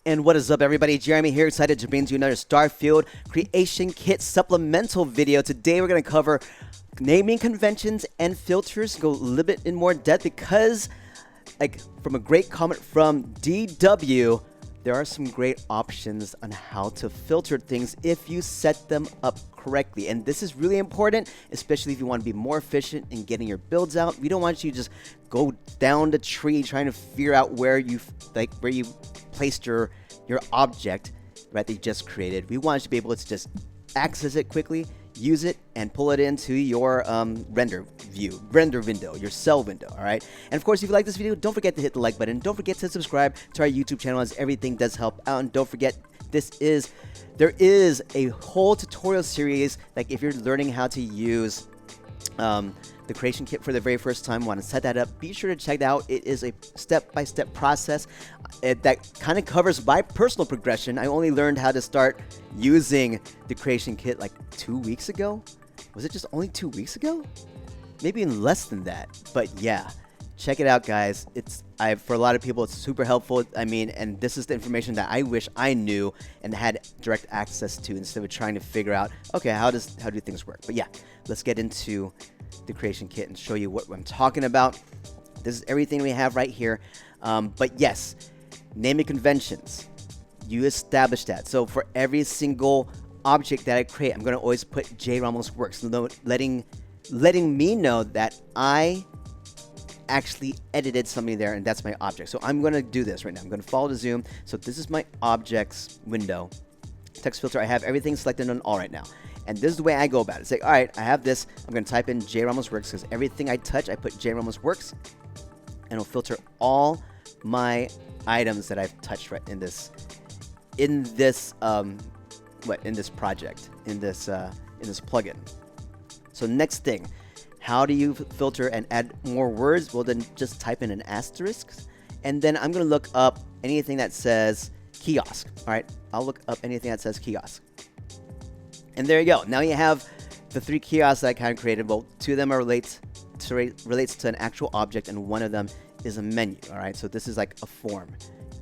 And what is up, everybody? Jeremy here, excited to bring to you another Starfield Creation Kit supplemental video. Today we're going to cover naming conventions and filters, go a little bit in more depth because, like, from a great comment from DW, there are some great options on how to filter things if you set them up correctly. And this is really important, especially if you want to be more efficient in getting your builds out. We don't want you to just go down the tree trying to figure out where you placed your object, right, that you just created. We want you to be able to just access it quickly, use it, and pull it into your render window, your cell window, all right? And of course, if you like this video, don't forget to hit the like button. Don't forget to subscribe to our YouTube channel, as everything does help out. And don't forget, there is a whole tutorial series, like if you're learning how to use the creation kit for the very first time, want to set that up, be sure to check it out. It is a step-by-step process that kind of covers my personal progression. I only learned how to start using the creation kit like 2 weeks ago. Was it just only 2 weeks ago? Maybe even less than that. But yeah, check it out, guys. For a lot of people, it's super helpful. I mean, and this is the information that I wish I knew and had direct access to instead of trying to figure out, okay, how do things work? But yeah, let's get into the creation kit and show you what I'm talking about. This is everything we have right here. But yes, naming conventions, you establish that. So for every single object that I create, I'm going to always put J Ramos Works, letting me know that I actually edited something there, and that's my object. So I'm going to do this right now. I'm going to follow the zoom. So this is my objects window. Text filter, I have everything selected on all right now. And this is the way I go about it. Say, all right, I have this. I'm going to type in J Ramos Works because everything I touch, I put J Ramos Works, and it'll filter all my items that I've touched right in this project, in this plugin. So next thing, how do you filter and add more words? Well, then just type in an asterisk, and then I'm going to look up anything that says kiosk. All right, I'll look up anything that says kiosk. And there you go. Now you have the 3 kiosks that I kind of created. Well, 2 of them relates to an actual object, and 1 of them is a menu. All right, so this is like a form,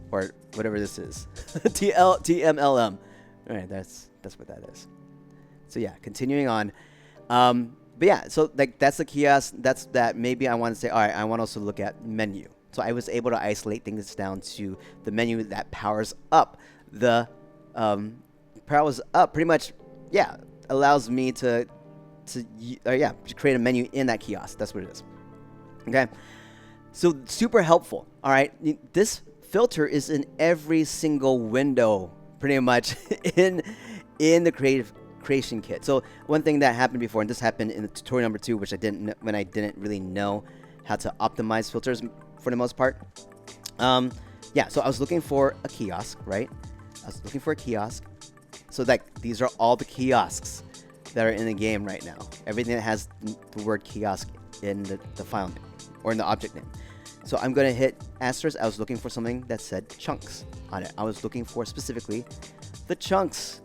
or whatever this is, TMLM. All right, that's what that is. So yeah, continuing on. But yeah, so like that's the kiosk. That's that. Maybe I want to say, all right, I want to also look at menu. So I was able to isolate things down to the menu that powers up pretty much. Yeah, allows me to create a menu in that kiosk. That's what it is. Okay, so super helpful. All right, this filter is in every single window, pretty much in the creation kit. So one thing that happened before, and this happened in the tutorial number 2, which I didn't really know how to optimize filters for the most part. Yeah, so I was looking for a kiosk, right? I was looking for a kiosk. So like these are all the kiosks that are in the game right now. Everything that has the word kiosk in the file name or in the object name. So I'm going to hit asterisk. I was looking for something that said chunks on it. I was looking for specifically the chunks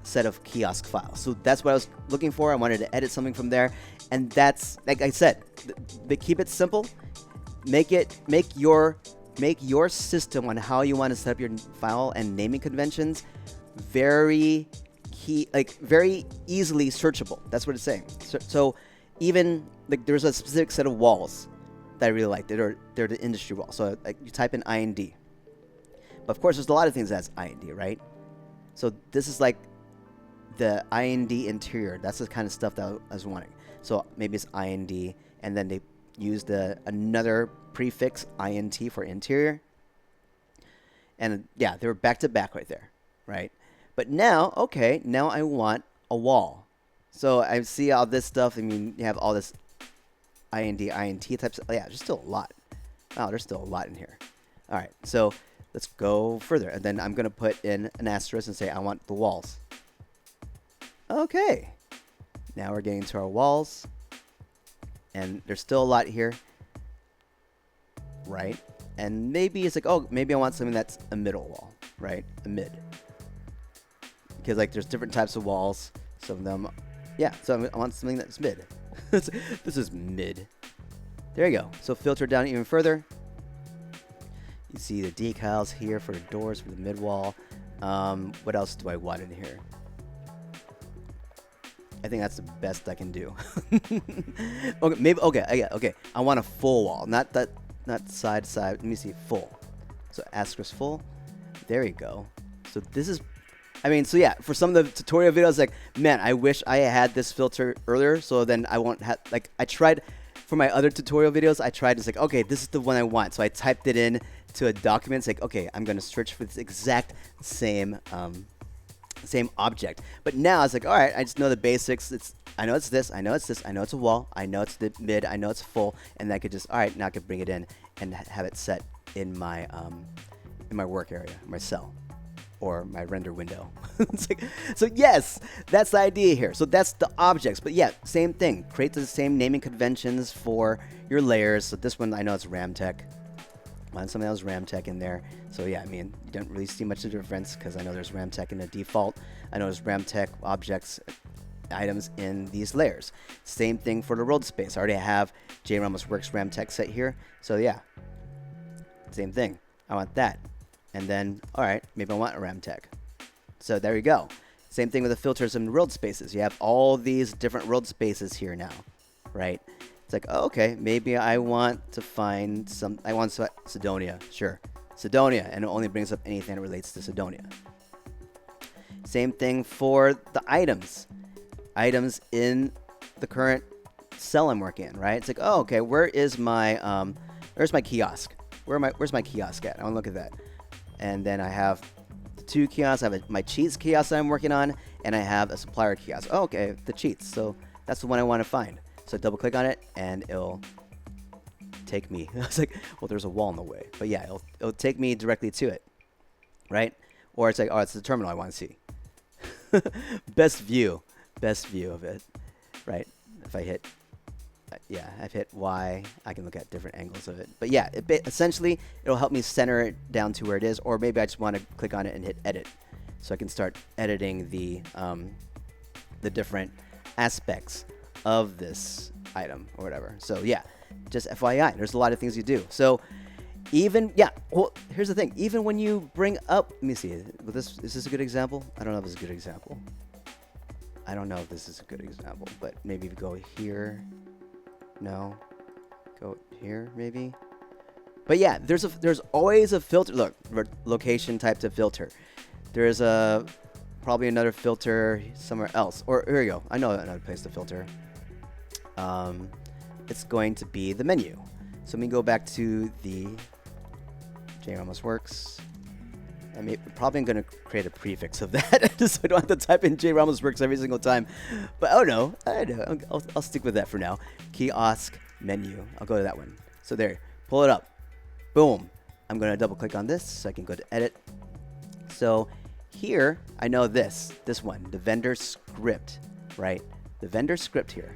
set of kiosk files. So that's what I was looking for. I wanted to edit something from there. And that's, like I said, keep it simple. Make your system on how you want to set up your file and naming conventions very easily searchable. That's what it's saying. So even like there's a specific set of walls that I really like. They're the industry wall. So like you type in IND, but of course there's a lot of things that's IND, right? So this is like the IND interior. That's the kind of stuff that I was wanting. So maybe it's IND, and then they use another prefix INT for interior, and yeah, they were back to back right there, right? But now, okay, now I want a wall. So I see all this stuff. I mean, you have all this IND types. Oh, yeah, there's still a lot. Wow, there's still a lot in here. All right, so let's go further. And then I'm going to put in an asterisk and say I want the walls. Okay, now we're getting to our walls. And there's still a lot here, right? And maybe it's like, oh, maybe I want something that's a middle wall, right? A mid. Because like there's different types of walls. Some of them, yeah. So I want something that's mid. This is mid. There you go. So filter down even further. You see the decals here for the doors for the mid wall. What else do I want in here? I think that's the best I can do. Okay, maybe yeah, okay. I want a full wall, not side to side. Let me see, full. So asterisk full. There you go. So this is, I mean, so yeah, for some of the tutorial videos, like, man, I wish I had this filter earlier, so then I won't have, like, I tried for my other tutorial videos, I tried to like, okay, this is the one I want. So I typed it in to a document, it's like, okay, I'm gonna search for this exact same same object. But now it's like, all right, I just know the basics. I know it's this, I know it's this, I know it's a wall, I know it's the mid, I know it's full, and I could just, all right, now I could bring it in and have it set in my work area, my cell, or my render window. It's like, so yes, that's the idea here. So that's the objects. But yeah, same thing. Create the same naming conventions for your layers. So this one, I know it's Ramtech. Want something else Ramtech in there. So yeah, I mean, you don't really see much of a difference because I know there's Ramtech in the default. I know there's Ramtech objects, items in these layers. Same thing for the world space. I already have JRamosWorks Ramtech set here. So yeah, same thing. I want that. And then, all right, maybe I want a Ramtech. So there you go. Same thing with the filters and world spaces. You have all these different world spaces here now, right? It's like, oh, okay, maybe I want to find some, I want Sidonia. Sure, Sidonia, and it only brings up anything that relates to Sidonia. Same thing for the items. Items in the current cell I'm working in, right? It's like, oh, okay, where's my kiosk? Where's my kiosk at? I want to look at that. And then I have the two kiosks. I have my cheats kiosk that I'm working on, and I have a supplier kiosk. Oh, okay, the cheats. So that's the one I want to find. So I double click on it, and it'll take me. I was like, well, there's a wall in the way. But yeah, it'll take me directly to it, right? Or it's like, oh, it's the terminal I want to see. Best view of it, right? If I hit, yeah, I've hit Y, I can look at different angles of it. But yeah, essentially, it'll help me center it down to where it is, or maybe I just want to click on it and hit edit. So I can start editing the different aspects of this item or whatever. So yeah, just FYI, there's a lot of things you do. So even, yeah, well, here's the thing. Even when you bring up, let me see, is this a good example? I don't know if this is a good example. I don't know if this is a good example, but maybe if you go here, no, go here maybe. But yeah, there's always a filter. Look, location type to filter. There's probably another filter somewhere else. Or here we go. I know another place to filter. It's going to be the menu. So let me go back to the JRamosWorks. I'm probably going to create a prefix of that just so I don't have to type in JRamosWorks every single time. But oh no, I know. I'll stick with that for now. Kiosk menu. I'll go to that one. So there, pull it up. Boom. I'm going to double click on this so I can go to edit. So here, I know this one, the vendor script, right? The vendor script here.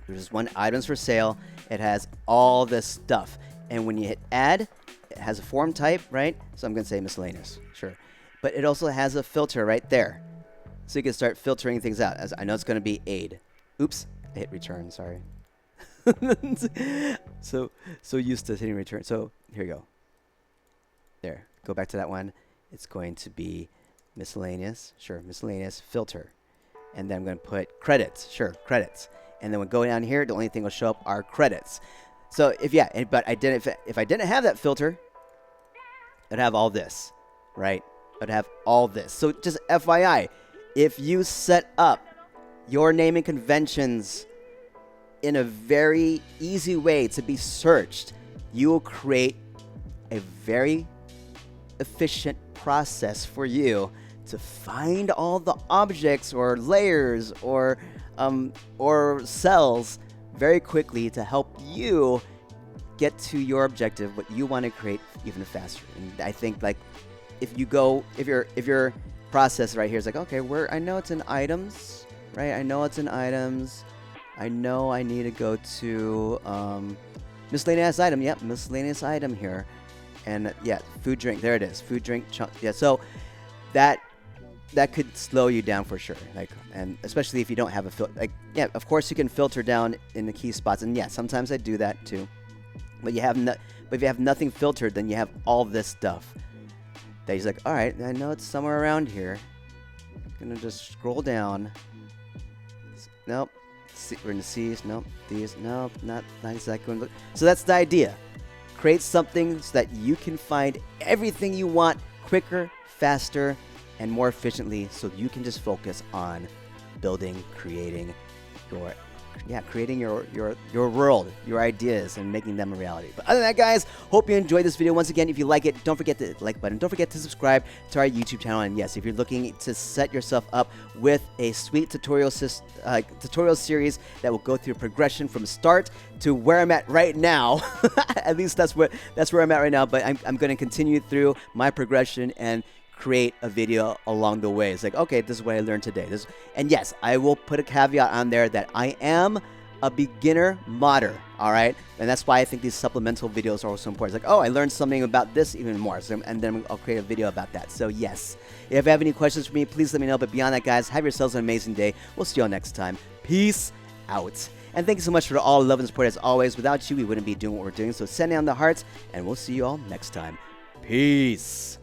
There's one items for sale. It has all this stuff. And when you hit add, it has a form type, right? So I'm going to say miscellaneous, sure. But it also has a filter right there. So you can start filtering things out. As I know it's going to be aid. Oops, I hit return, sorry. so used to hitting return. So here you go. There, go back to that one. It's going to be miscellaneous, sure, miscellaneous filter. And then I'm going to put credits, sure, credits. And then when go down here, the only thing will show up are credits. So if I didn't have that filter, I'd have all this, right? I'd have all this. So just FYI, if you set up your naming conventions in a very easy way to be searched, you will create a very efficient process for you to find all the objects or layers or cells very quickly to help you get to your objective, what you want to create, even faster. And I think, like, if your process right here is like, okay, I know it's in items, right? I know it's in items. I know I need to go to miscellaneous item. Yep, miscellaneous item here. And yeah, food, drink. There it is. Food, drink, chunk. Yeah, so that could slow you down for sure. Like, and especially if you don't have a filter. Like, yeah, of course you can filter down in the key spots. And yeah, sometimes I do that too. But you have but if you have nothing filtered, then you have all this stuff. That he's like, all right, I know it's somewhere around here. I'm gonna just scroll down. Nope. We're in the C's. Nope. These. Nope. Not exactly. So that's the idea. Create something so that you can find everything you want quicker, faster, and more efficiently, so you can just focus on building, creating your world, your ideas, and making them a reality. But other than that, guys, hope you enjoyed this video. Once again, if you like it, don't forget the like button. Don't forget to subscribe to our YouTube channel. And yes, if you're looking to set yourself up with a sweet tutorial series that will go through progression from start to where I'm at right now, at least that's where I'm at right now. But I'm going to continue through my progression and create a video along the way. It's like, okay, this is what I learned today. And yes, I will put a caveat on there that I am a beginner modder, all right? And that's why I think these supplemental videos are also important. It's like, oh, I learned something about this even more, and then I'll create a video about that. So yes, if you have any questions for me, please let me know. But beyond that, guys, have yourselves an amazing day. We'll see you all next time. Peace out. And thank you so much for all love and support as always. Without you, we wouldn't be doing what we're doing. So send down the hearts, and we'll see you all next time. Peace.